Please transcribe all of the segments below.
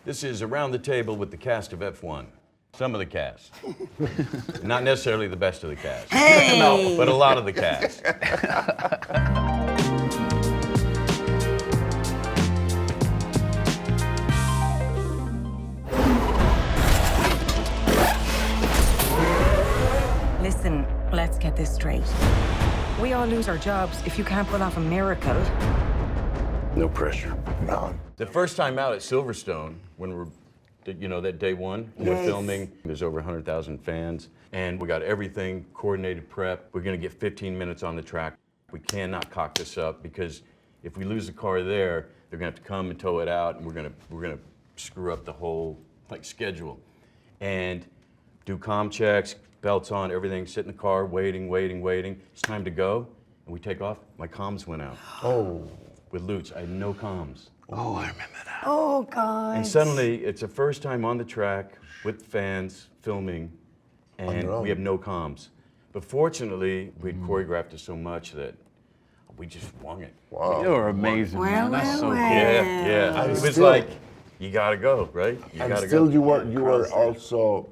This is Around the Table with the cast of F1. Some of the cast. Not necessarily the best of the cast. Hey! No, but a lot of the cast. Listen, let's get this straight. We all lose our jobs if you can't pull off a miracle. No pressure. No. The first time out at Silverstone, when we're, that day one, when we're filming, there's over 100,000 fans, and we got everything coordinated prep. We're gonna get 15 minutes on the track. We cannot cock this up because if we lose the car there, they're gonna have to come and tow it out, and we're gonna screw up the whole schedule. And do comm checks, belts on, everything, sit in the car, waiting. It's time to go, and we take off. My comms went out. Oh. With Lutz, I had no comms. Oh, I remember that. Oh, God. And suddenly, it's the first time on the track with fans filming, and we have no comms. But fortunately, we'd choreographed it so much that we just swung it. Wow. You were amazing, man. That's so cool. Yeah. It was like, you gotta go, right? You And gotta still, go. you were also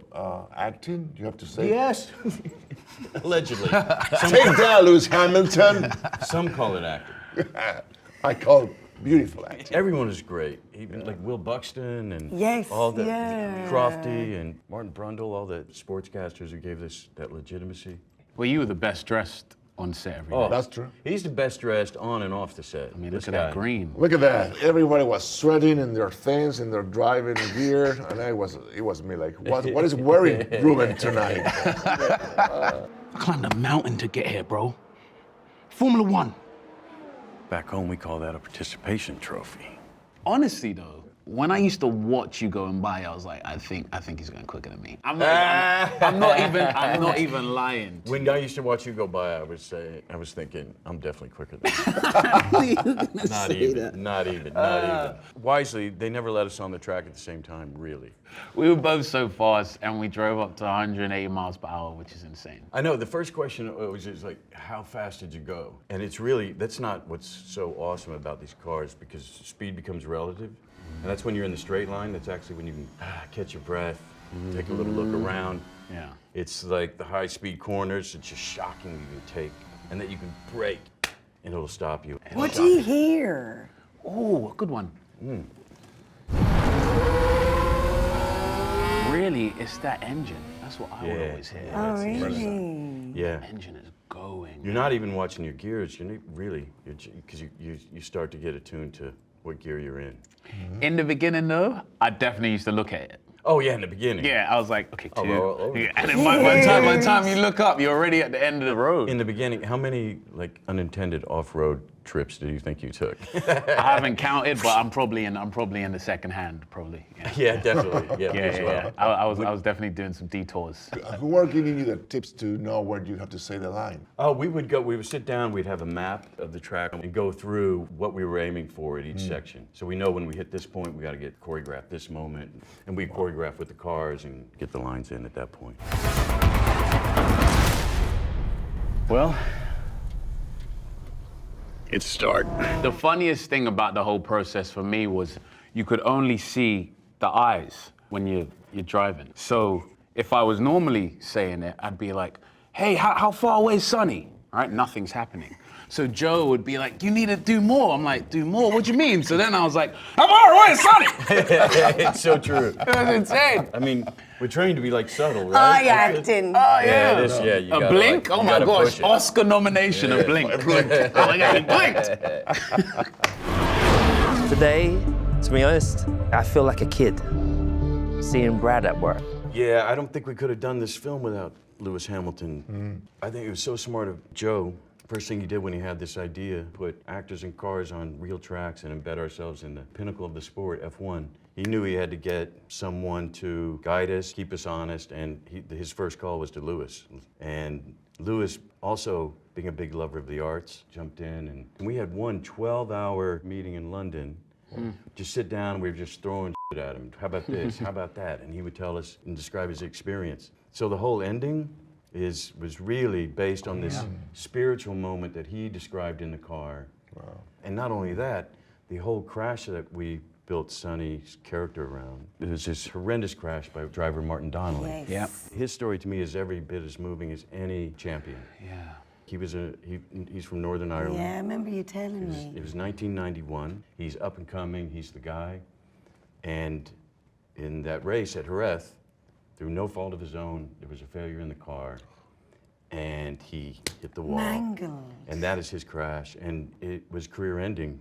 acting. You have to say. Yes. Allegedly. Take that, Lewis Hamilton. Some call it acting. I call it beautiful acting. Everyone is great, even like Will Buxton and Yes, all the yeah. Crofty and Martin Brundle, all the sportscasters who gave this that legitimacy. Well, you were the best dressed on set every day. That's true. He's the best dressed on and off the set. I mean, This look at that guy. green. Look at that. Everybody was sweating in their things and their driving gear, and it was me like, what is wearing Ruben tonight? I climbed a mountain to get here, bro. Formula One. Back home, we call that a participation trophy. Honestly, though, when I used to watch you going by, I was like, I think he's going quicker than me. I'm not even lying. When I used to watch you go by, I was thinking, I'm definitely quicker than you. Not even. Wisely, they never let us on the track at the same time, really. We were both so fast, and we drove up to 180 miles per hour, which is insane. I know, the first question was just like, how fast did you go? And it's really, that's not what's so awesome about these cars, because speed becomes relative. And that's when you're in the straight line, that's actually when you can catch your breath, take a little look around. Yeah. It's like the high-speed corners, it's just shocking you can take, and that you can brake, and it'll stop you. What do you hear? Oh, a good one. Really, it's that engine. That's what I would always hear. Oh, really? Yeah. Engine is going. You're not even watching your gears, because you start to get attuned to what gear you're in. In the beginning, though, I definitely used to look at it. Oh yeah, in the beginning. Yeah, I was like, okay, two. Yeah. And then by the time you look up, you're already at the end of the road. In the beginning, how many unintended off-road trips do you think you took? I haven't counted, but I'm probably in the second hand, probably. Yeah, Yeah, definitely. Yeah. I was definitely doing some detours. Who were giving you the tips to know where you have to say the line? Oh, we would sit down, we'd have a map of the track and go through what we were aiming for at each section. So we know when we hit this point, we got to get choreographed this moment. And we choreograph with the cars and get the lines in at that point. Well, It's start. the funniest thing about the whole process for me was you could only see the eyes when you're driving. So if I was normally saying it, I'd be like, hey, how far away is Sonny? All right, nothing's happening. So Joe would be like, you need to do more. I'm like, do more? What do you mean? So then I was like, how far away is Sonny? It's so true. It was insane. I mean, we're trained to be subtle, right? Acting. Yeah, it is. Yeah, you A gotta, blink? you Oh my gotta gosh, push it. Oscar nomination, a blink. Oh my God, he blinked. Today, to be honest, I feel like a kid seeing Brad at work. Yeah, I don't think we could have done this film without Lewis Hamilton. I think it was so smart of Joe. First thing he did when he had this idea, put actors and cars on real tracks and embed ourselves in the pinnacle of the sport, F1. He knew he had to get someone to guide us, keep us honest, and his first call was to Lewis. And Lewis, also being a big lover of the arts, jumped in, and we had one 12-hour meeting in London. Just sit down, and we were just throwing shit at him. How about this? How about that? And he would tell us and describe his experience. So the whole ending was really based on this spiritual moment that he described in the car. Wow. And not only that, the whole crash that we built Sonny's character around. It was this horrendous crash by driver Martin Donnelly. Yes. Yep. His story to me is every bit as moving as any champion. Yeah. He's from Northern Ireland. Yeah, I remember you telling me. It was 1991. He's up and coming. He's the guy. And in that race at Jerez, through no fault of his own, there was a failure in the car, and he hit the wall. Mangled. And that is his crash, and it was career-ending.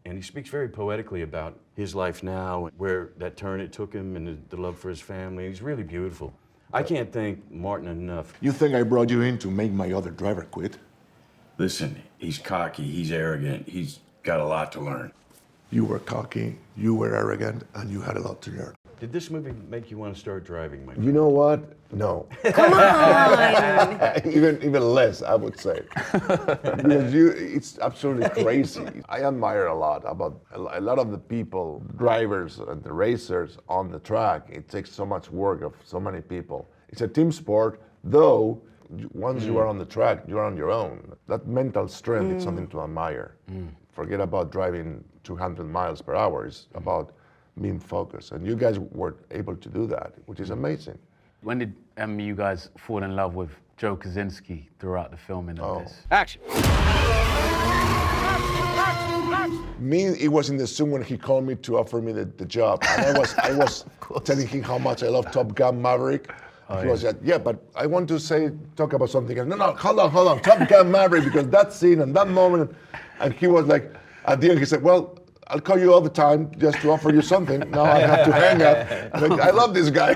And he speaks very poetically about his life now, where that turn it took him, and the love for his family. He's really beautiful. I can't thank Martin enough. You think I brought you in to make my other driver quit? Listen, he's cocky, he's arrogant, he's got a lot to learn. You were cocky, you were arrogant, and you had a lot to learn. Did this movie make you want to start driving, Mike? You know what? No. Come on! even less, I would say. Because it's absolutely crazy. I admire a lot about a lot of the people, drivers and the racers on the track. It takes so much work of so many people. It's a team sport, though once you are on the track, you're on your own. That mental strength is something to admire. Forget about driving 200 miles per hour. It's about being focused. And you guys were able to do that, which is amazing. When did you guys fall in love with Joe Kosinski throughout the filming of this? Action. Me, it was in the Zoom when he called me to offer me the job. And I was telling him how much I love Top Gun Maverick. He was like, yeah, but I want to talk about something else. No, hold on, Top Gun Maverick, because that scene and that moment. And he was like, at the end, he said, well, I'll call you all the time just to offer you something. Now I have to hang up. Like, I love this guy.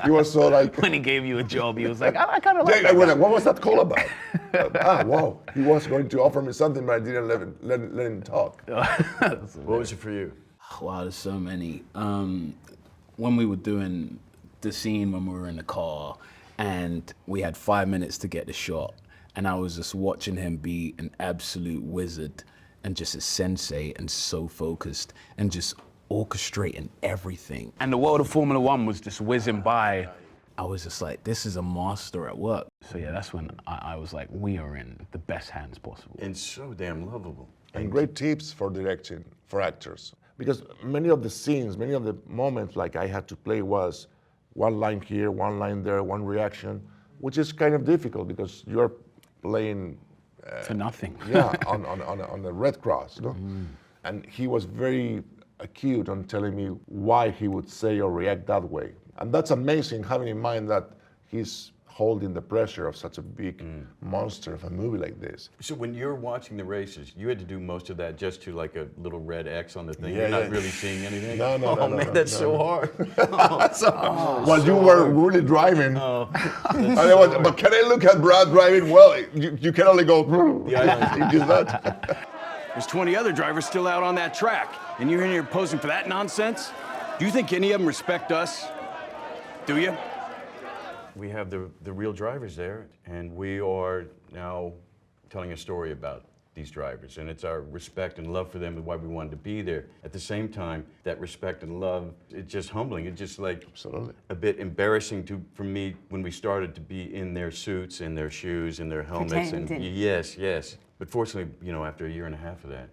He was so like... When he gave you a job, he was like, I kind of like I that went guy. like, what was that call about? Wow. He was going to offer me something, but I didn't let him talk. What was it for you? Wow, there's so many. When we were doing the scene when we were in the car and we had 5 minutes to get the shot, and I was just watching him be an absolute wizard and just a sensei and so focused and just orchestrating everything. And the world of Formula One was just whizzing by. I was just like, this is a master at work. So yeah, that's when I was like, we are in the best hands possible. And so damn lovable. And great tips for directing, for actors. Because many of the scenes, many of the moments like I had to play was one line here, one line there, one reaction, which is kind of difficult because you're playing To nothing. yeah, on the Red Cross, no? And he was very acute on telling me why he would say or react that way. And that's amazing, having in mind that he's holding the pressure of such a big monster of a movie like this. So when you're watching the races, you had to do most of that just to like a little red X on the thing. Yeah, You're not yeah. really seeing anything? No, no, Oh no, no, man, no, that's no, so no. hard. While you were really driving, and I was, but can I look at Brad driving? Well, you can only go, Yeah, you that. There's 20 other drivers still out on that track, and you're in here posing for that nonsense? Do you think any of them respect us? Do you? We have the real drivers there, and we are now telling a story about these drivers, and it's our respect and love for them and why we wanted to be there. At the same time, that respect and love, it's just humbling. It's just like Absolutely. a bit embarrassing for me when we started to be in their suits and their shoes and their helmets. Pretending. And yes. But fortunately, after a year and a half of that,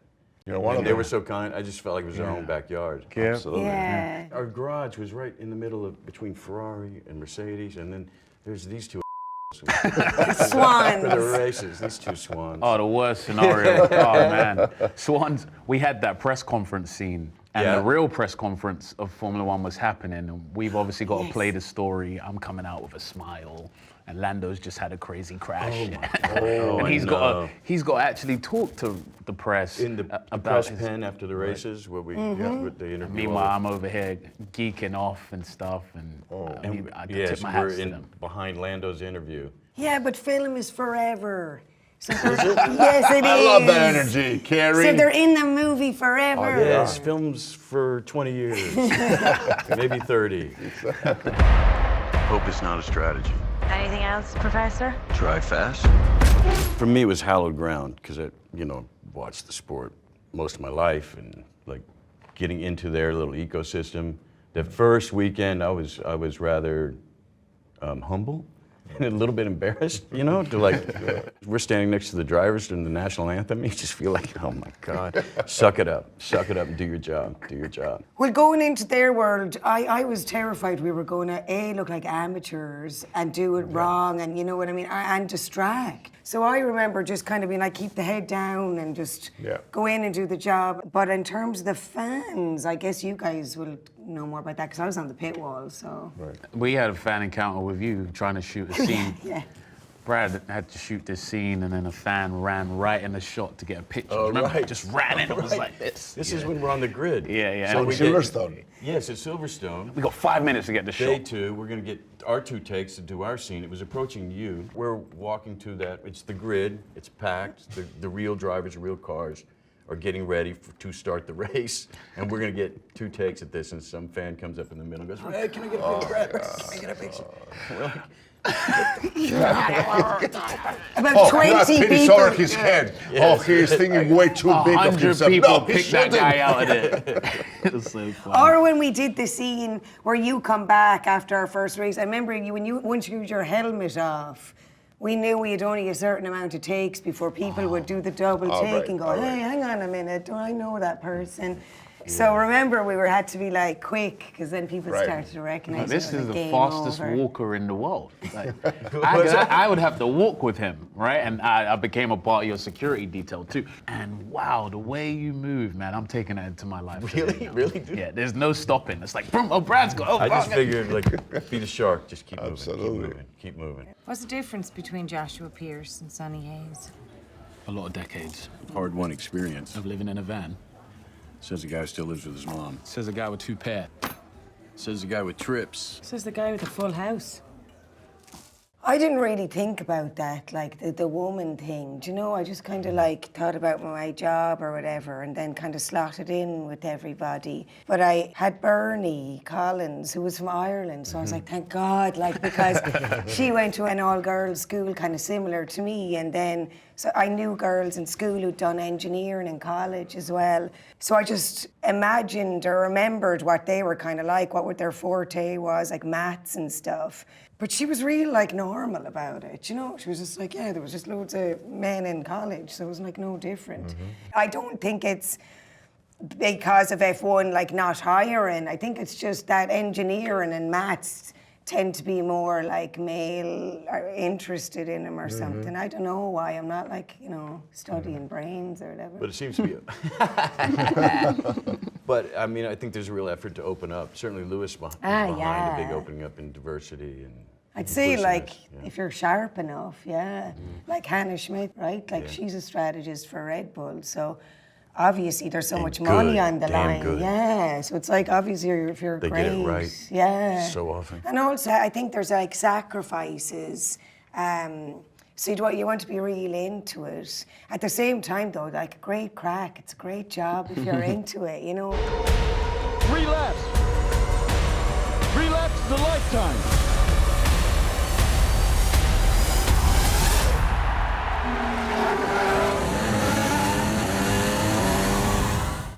One of they them. were so kind. I just felt like it was our own backyard. Absolutely. Yeah. Our garage was right in the middle of between Ferrari and Mercedes, and then there's these two for the Swans. races. These two swans. Oh, the worst scenario. Oh man. Swans, we had that press conference scene. And Yeah. the real press conference of Formula One was happening, and we've obviously got to Yes. play the story. I'm coming out with a smile, and Lando's just had a crazy crash. Oh, and I he's know. got to actually talk to the press In the about press his. pen after the races, where we with the interview. Meanwhile, I'm over here geeking off and stuff, and I Yes, tip my we're hats to in them. behind Lando's interview. Yeah, but film is forever. So yes, it is. I love that energy, Kerry. So they're in the movie forever. Yes, films for 20 years, maybe 30. Hope it's not a strategy. Anything else, Professor? Drive fast. For me, it was hallowed ground because I, watched the sport most of my life, and like getting into their little ecosystem. The first weekend, I was rather humble, and a little bit embarrassed, you know, to like, we're standing next to the drivers during the national anthem. You just feel like, oh my God, suck it up and do your job, do your job. Well, going into their world, I was terrified we were going to look like amateurs and do it wrong, and you know what I mean, and distract. So I remember just kind of being like, keep the head down and just go in and do the job. But in terms of the fans, I guess you guys will know more about that because I was on the pit wall, so. Right. We had a fan encounter with you trying to shoot a scene. Yeah. Brad had to shoot this scene, and then a fan ran right in the shot to get a picture. Oh, Remember? right. Just ran in. It was like this. This is when we're on the grid. Yeah. So And we Silverstone. Yes, at Silverstone. we got 5 minutes to get the Day shot. 2, we're gonna get our 2 takes to do our scene. It was approaching you. We're walking to that, it's the grid, it's packed, the real drivers, real cars are getting ready to start the race, and we're gonna get 2 takes at this, and some fan comes up in the middle and goes, hey, can I get a picture, Brad? Can I get a picture? We're like, About 20 people. over his head. Oh, he's thinking way too big of 100 himself. people No, he picked that shouldn't. guy out of there. It was so funny. Or when we did the scene where you come back after our first race, I remember once you had your helmet off, we knew we had only a certain amount of takes before people would do the double take right, and go, all hey, right. hang on a minute, do I know that person? So remember, we had to be like quick because then people Right. started to recognize This it was is the game fastest over. walker in the world. Like, I would have to walk with him, right? And I became a part of your security detail too. And wow, the way you move, man, I'm taking that into my life. Really? Really, dude? Yeah, there's no stopping. It's like, boom, oh, Brad's got, oh, I just fuck. figured, like, be the shark, just keep moving, Absolutely. keep moving. What's the difference between Joshua Pierce and Sonny Hayes? A lot of decades Hard-won experience. of living in a van. Says the guy who still lives with his mom. Says a guy with 2 pair. Says the guy with trips. Says the guy with a full house. I didn't really think about that, like the woman thing. Do you know, I just kind of like thought about my job or whatever and then kind of slotted in with everybody. But I had Bernie Collins, who was from Ireland, so I was like, thank God, like, because she went to an all-girls school kind of similar to me, and then, so I knew girls in school who'd done engineering in college as well. So I just imagined or remembered what they were kind of like, what their forte was, like maths and stuff. But she was real, like, normal about it, you know? She was just like, yeah, there was just loads of men in college, so it was, like, no different. I don't think it's because of F1, like, not hiring. I think it's just that engineering and maths tend to be more, like, male or interested in them or something. I don't know why. I'm not, like, you know, studying brains or whatever. But it seems to be But, I mean, I think there's a real effort to open up. Certainly Lewis behind a big yeah. opening up in diversity and I'd say, like, inclusiveness, if you're sharp enough, like Hannah Schmidt, right? Like, she's a strategist for Red Bull, so obviously there's so And much money good, on the damn line. good. Yeah, so it's like, obviously, if you're They great. get it right Yeah. so often. And also, I think there's, like, sacrifices. So you want to be real into it. At the same time, though, like, a great crack, it's a great job if you're into it, you know? 3 laps. 3 laps is a lifetime.